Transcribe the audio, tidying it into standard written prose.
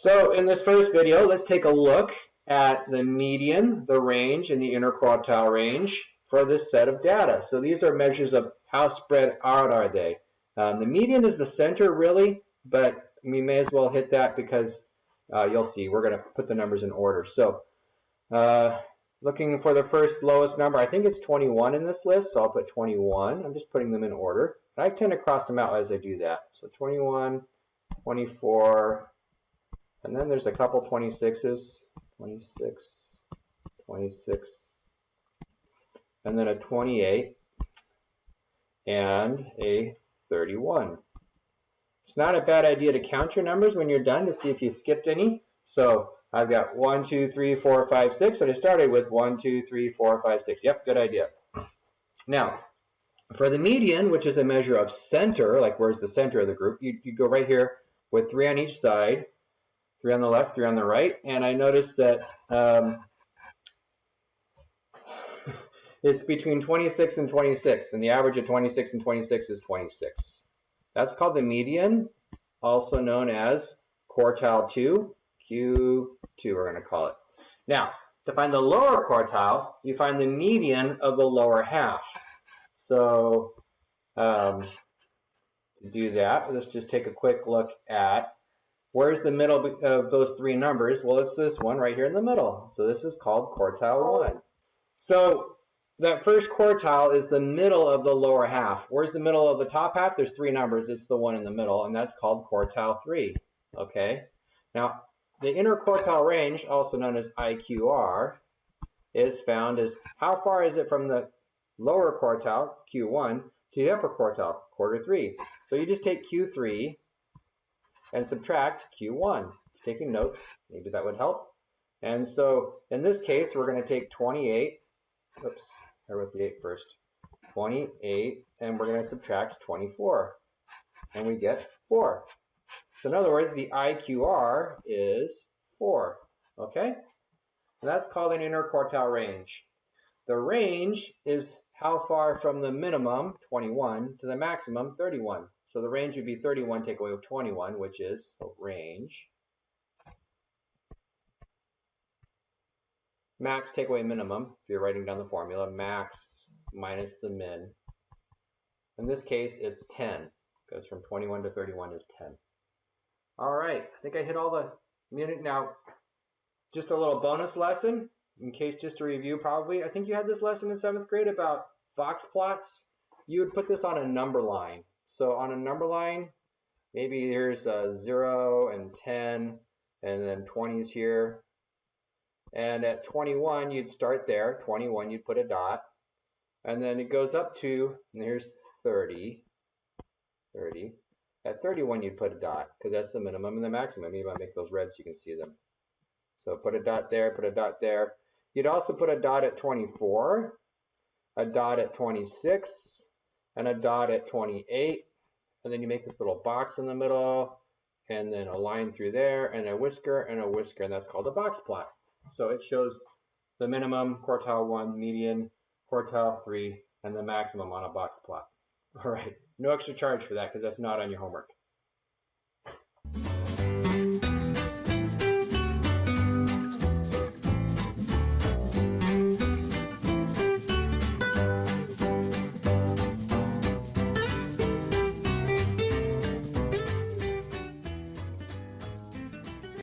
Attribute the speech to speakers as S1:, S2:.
S1: So in this first video, let's take a look at the median, the range, and the interquartile range for this set of data. So these are measures of how spread out are they. The median is the center really, but we may as well hit that because you'll see we're going to put the numbers in order. So looking for the first lowest number, I think it's 21 in this list, so I'll put 21. I'm just putting them in order. I tend to cross them out as I do that. So 21, 24, and then there's a couple 26s, 26, 26, and then a 28, and a 31. It's not a bad idea to count your numbers when you're done to see if you skipped any. So I've got 1, 2, 3, 4, 5, 6, and I started with 1, 2, 3, 4, 5, 6. Yep, good idea. Now, for the median, which is a measure of center, like where's the center of the group, you go right here with 3 on each side, 3 on the left, 3 on the right, and I noticed that it's between 26 and 26, and the average of 26 and 26 is 26. That's called the median, also known as quartile 2, Q2 we're going to call it. Now, to find the lower quartile, you find the median of the lower half. So to do that, let's just take a quick look at where's the middle of those 3 numbers. Well, it's this one right here in the middle. So this is called quartile 1. So that first quartile is the middle of the lower half. Where's the middle of the top half? There's 3 numbers. It's the one in the middle, and that's called quartile 3. Okay. Now, the interquartile range, also known as IQR, is found as how far is it from the lower quartile, Q1, to the upper quartile, quarter 3. So you just take Q3 and subtract Q1. Taking notes, maybe that would help. And so in this case, we're going to take 28. Oops, I wrote the 8 first. 28, and we're going to subtract 24. And we get 4. So in other words, the IQR is 4. Okay? And that's called an interquartile range. The range is how far from the minimum, 21, to the maximum, 31. So the range would be 31 take away 21, which is range. Max take away minimum, if you're writing down the formula, max minus the min. In this case, it's 10. Goes from 21 to 31 is 10. All right, I think I hit all the minute. Now, just a little bonus lesson, in case just to review probably. I think you had this lesson in 7th grade about box plots. You would put this on a number line. So on a number line, maybe there's 0 and 10, and then 20 is here. And at 21, you'd start there. 21, you'd put a dot. And then it goes up to, and here's 30. 30. At 31, you'd put a dot, because that's the minimum and the maximum. Maybe I'll make those red so you can see them. So put a dot there, put a dot there. You'd also put a dot at 24, a dot at 26, and a dot at 28. And then you make this little box in the middle, and then a line through there, and a whisker, and that's called a box plot. So it shows the minimum, quartile 1, median, quartile 3, and the maximum on a box plot. All right, no extra charge for that because that's not on your homework.